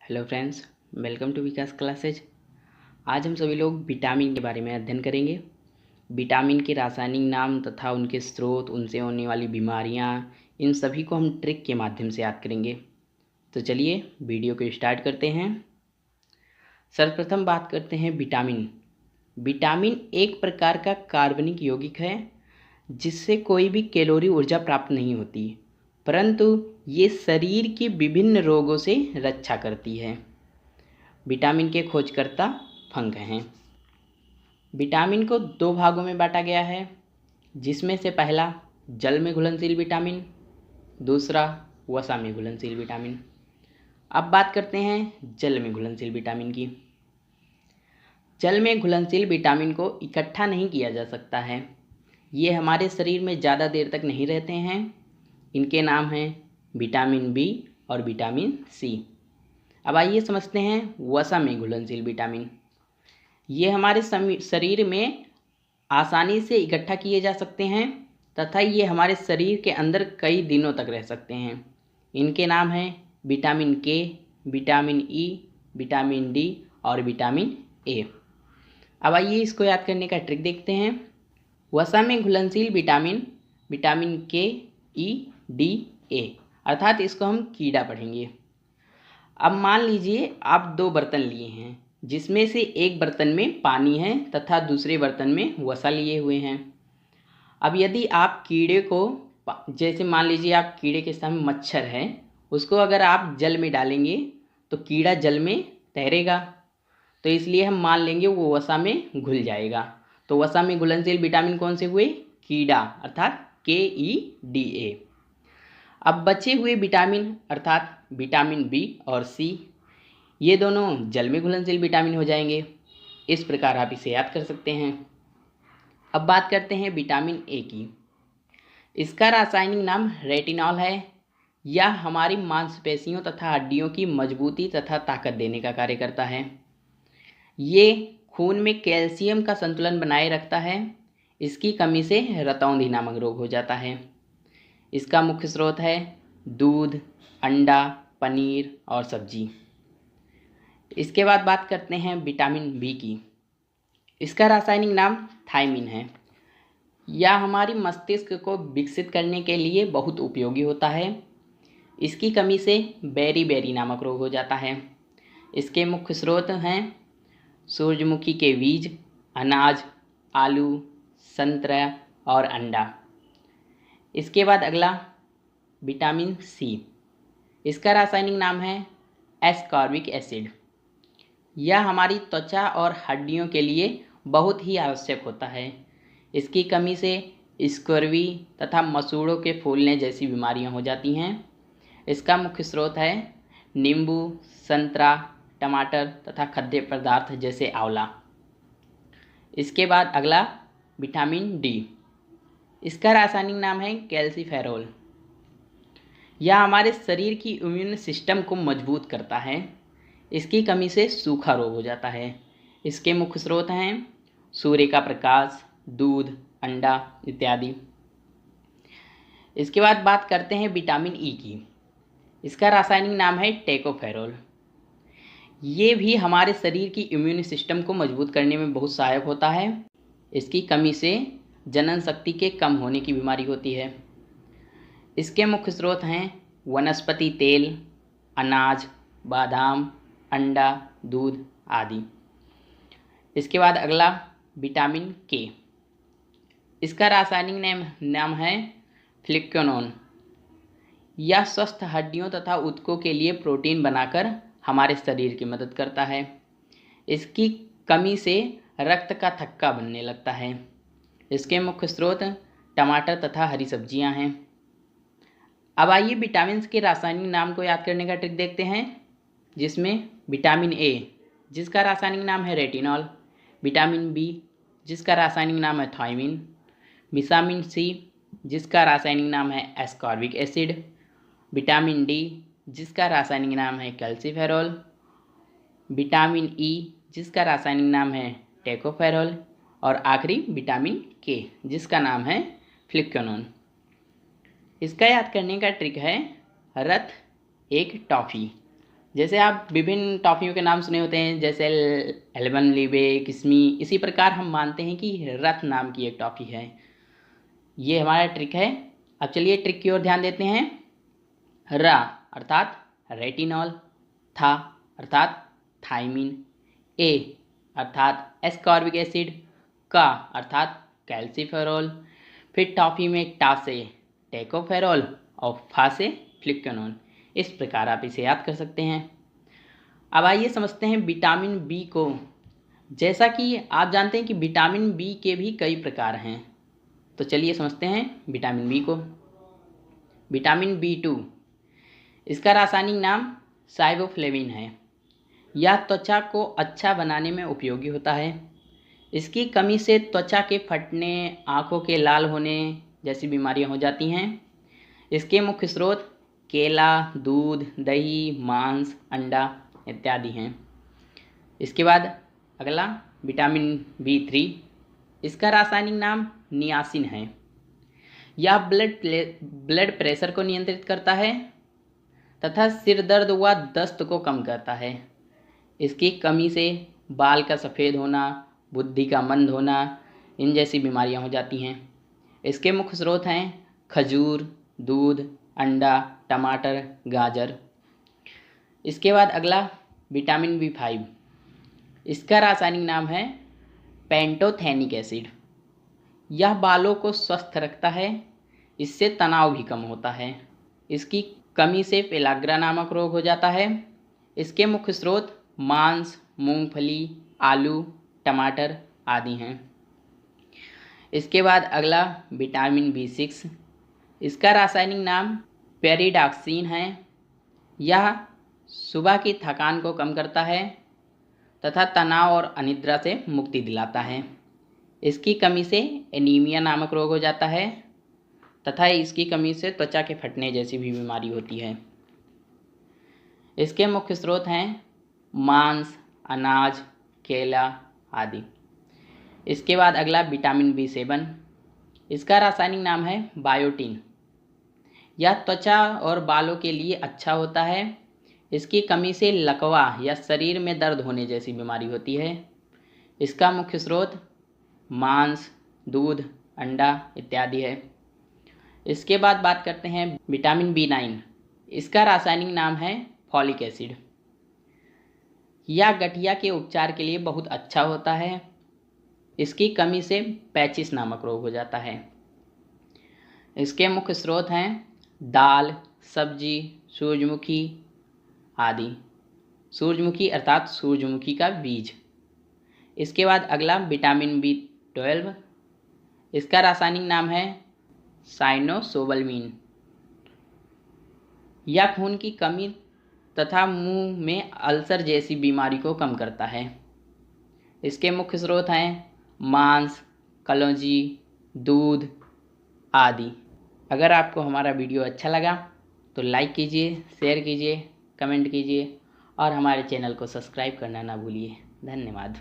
Hello friends, welcome to Vikas classes. आज हम सभी लोग विटामिन के बारे में अध्ययन करेंगे। विटामिन के रासायनिक नाम तथा उनके स्रोत, उनसे होने वाली बीमारियां, इन सभी को हम ट्रिक के माध्यम से याद करेंगे। तो चलिए वीडियो को स्टार्ट करते हैं। सर्वप्रथम बात करते हैं विटामिन। विटामिन एक प्रकार का कार्बनिक यौगिक है जिससे कोई भी कैलोरी ऊर्जा प्राप्त नहीं होती, परंतु ये शरीर की विभिन्न रोगों से रक्षा करती है। विटामिन के खोजकर्ता फंक हैं। विटामिन को दो भागों में बांटा गया है, जिसमें से पहला जल में घुलनशील विटामिन, दूसरा वसा में घुलनशील विटामिन। अब बात करते हैं जल में घुलनशील विटामिन की। जल में घुलनशील विटामिन को इकट्ठा नहीं किया जा सकता है। ये हमारे शरीर में ज़्यादा देर तक नहीं रहते हैं। इनके नाम हैं विटामिन बी और विटामिन सी। अब आइए समझते हैं वसा में घुलनशील विटामिन। ये हमारे शरीर में आसानी से इकट्ठा किए जा सकते हैं तथा ये हमारे शरीर के अंदर कई दिनों तक रह सकते हैं। इनके नाम हैं विटामिन के, विटामिन ई, विटामिन डी और विटामिन ए। अब आइए इसको याद करने का ट्रिक देखते हैं। वसा में घुलनशील विटामिन विटामिन के, ई, डी, ए, अर्थात इसको हम कीड़ा पढ़ेंगे। अब मान लीजिए आप दो बर्तन लिए हैं, जिसमें से एक बर्तन में पानी है तथा दूसरे बर्तन में वसा लिए हुए हैं। अब यदि आप कीड़े को, जैसे मान लीजिए आप कीड़े के सामने मच्छर है, उसको अगर आप जल में डालेंगे तो कीड़ा जल में तैरेगा, तो इसलिए हम मान लेंगे वो वसा में घुल जाएगा। तो वसा में घुलनशील विटामिन कौन से हुए? कीड़ा, अर्थात KEDA। अब बचे हुए विटामिन अर्थात विटामिन बी और सी, ये दोनों जल में घुलनशील विटामिन हो जाएंगे। इस प्रकार आप इसे याद कर सकते हैं। अब बात करते हैं विटामिन ए की। इसका रासायनिक नाम रेटिनॉल है। यह हमारी मांसपेशियों तथा हड्डियों की मजबूती तथा ताकत देने का कार्य करता है। ये खून में कैल्शियम का संतुलन बनाए रखता है। इसकी कमी से रतौंधी नामक रोग हो जाता है। इसका मुख्य स्रोत है दूध, अंडा, पनीर और सब्जी। इसके बाद बात करते हैं विटामिन बी की। इसका रासायनिक नाम थायमिन है। यह हमारी मस्तिष्क को विकसित करने के लिए बहुत उपयोगी होता है। इसकी कमी से बेरी नामक रोग हो जाता है। इसके मुख्य स्रोत हैं सूरजमुखी के बीज, अनाज, आलू, संतरा और अंडा। इसके बाद अगला विटामिन सी। इसका रासायनिक नाम है एस्कॉर्बिक एसिड। यह हमारी त्वचा और हड्डियों के लिए बहुत ही आवश्यक होता है। इसकी कमी से स्कर्वी तथा मसूड़ों के फूलने जैसी बीमारियां हो जाती हैं। इसका मुख्य स्रोत है नींबू, संतरा, टमाटर तथा खाद्य पदार्थ जैसे आंवला। इसके बाद अगला विटामिन डी। इसका रासायनिक नाम है कैल्सीफेरोल। यह हमारे शरीर की इम्यून सिस्टम को मजबूत करता है। इसकी कमी से सूखा रोग हो जाता है। इसके मुख्य स्रोत हैं सूर्य का प्रकाश, दूध, अंडा इत्यादि। इसके बाद बात करते हैं विटामिन ई की। इसका रासायनिक नाम है टेकोफेरोल। ये भी हमारे शरीर की इम्यून सिस्टम को मजबूत करने में बहुत सहायक होता है। इसकी कमी से जनन शक्ति के कम होने की बीमारी होती है। इसके मुख्य स्रोत हैं वनस्पति तेल, अनाज, बादाम, अंडा, दूध आदि। इसके बाद अगला विटामिन के। इसका रासायनिक नाम है फ्लिक्योनोन। यह स्वस्थ हड्डियों तथा ऊतकों के लिए प्रोटीन बनाकर हमारे शरीर की मदद करता है। इसकी कमी से रक्त का थक्का बनने लगता है। इसके मुख्य स्रोत टमाटर तथा हरी सब्जियां हैं। अब आइए विटामिन के रासायनिक नाम को याद करने का ट्रिक देखते हैं, जिसमें विटामिन ए, जिसका रासायनिक नाम है रेटिनॉल, विटामिन बी, जिसका रासायनिक नाम है थायमिन, विटामिन सी, जिसका रासायनिक नाम है एस्कॉर्बिक एसिड, विटामिन डी, जिसका रासायनिक नाम है कैल्सीफेरोल, विटामिन ई, जिसका रासायनिक नाम है टेकोफेरोल, और आखिरी विटामिन के, जिसका नाम है फ्लिक्योनोन। इसका याद करने का ट्रिक है रथ एक टॉफ़ी, जैसे आप विभिन्न टॉफ़ियों के नाम सुने होते हैं, जैसे एल्पेनलीबे, किस्मी, इसी प्रकार हम मानते हैं कि रथ नाम की एक टॉफ़ी है। ये हमारा ट्रिक है। अब चलिए ट्रिक की ओर ध्यान देते हैं। रा अर्थात रेटिनॉल, था अर्थात थाइमिन, ए अर्थात एस्कॉर्बिक एसिड, का अर्थात कैल्सीफेरॉल, फिर टॉफ़ी में टा से टेकोफेरॉल और फा से फ्लिकोनोन। इस प्रकार आप इसे याद कर सकते हैं। अब आइए समझते हैं विटामिन बी को। जैसा कि आप जानते हैं कि विटामिन बी के भी कई प्रकार हैं, तो चलिए समझते हैं विटामिन बी को। विटामिन B2, इसका रासायनिक नाम साइबोफ्लेविन है। यह त्वचा को अच्छा बनाने में उपयोगी होता है। इसकी कमी से त्वचा के फटने, आँखों के लाल होने जैसी बीमारियां हो जाती हैं। इसके मुख्य स्रोत केला, दूध, दही, मांस, अंडा इत्यादि हैं। इसके बाद अगला विटामिन B3, इसका रासायनिक नाम नियासिन है। यह ब्लड प्रेशर को नियंत्रित करता है तथा सिर दर्द व दस्त को कम करता है। इसकी कमी से बाल का सफ़ेद होना, बुद्धि का मंद होना, इन जैसी बीमारियां हो जाती हैं। इसके मुख्य स्रोत हैं खजूर, दूध, अंडा, टमाटर, गाजर। इसके बाद अगला विटामिन B5, इसका रासायनिक नाम है पेंटोथेनिक एसिड। यह बालों को स्वस्थ रखता है, इससे तनाव भी कम होता है। इसकी कमी से पेलाग्रा नामक रोग हो जाता है। इसके मुख्य स्रोत मांस, मूंगफली, आलू, टमाटर आदि हैं। इसके बाद अगला विटामिन B6, इसका रासायनिक नाम पेरिडॉक्सिन है। यह सुबह की थकान को कम करता है तथा तनाव और अनिद्रा से मुक्ति दिलाता है। इसकी कमी से एनीमिया नामक रोग हो जाता है तथा इसकी कमी से त्वचा के फटने जैसी भी बीमारी होती है। इसके मुख्य स्रोत हैं मांस, अनाज, केला आदि। इसके बाद अगला विटामिन B7, इसका रासायनिक नाम है बायोटिन। यह त्वचा और बालों के लिए अच्छा होता है। इसकी कमी से लकवा या शरीर में दर्द होने जैसी बीमारी होती है। इसका मुख्य स्रोत मांस, दूध, अंडा इत्यादि है। इसके बाद बात करते हैं विटामिन B9, इसका रासायनिक नाम है फॉलिक एसिड। यह गठिया के उपचार के लिए बहुत अच्छा होता है। इसकी कमी से पैचिस नामक रोग हो जाता है। इसके मुख्य स्रोत हैं दाल, सब्जी, सूरजमुखी आदि। सूरजमुखी अर्थात सूरजमुखी का बीज। इसके बाद अगला विटामिन B12, इसका रासायनिक नाम है साइनोसोबल्मीन। यह खून की कमी तथा मुंह में अल्सर जैसी बीमारी को कम करता है। इसके मुख्य स्रोत हैं मांस, कलौंजी, दूध आदि। अगर आपको हमारा वीडियो अच्छा लगा तो लाइक कीजिए, शेयर कीजिए, कमेंट कीजिए और हमारे चैनल को सब्सक्राइब करना ना भूलिए। धन्यवाद।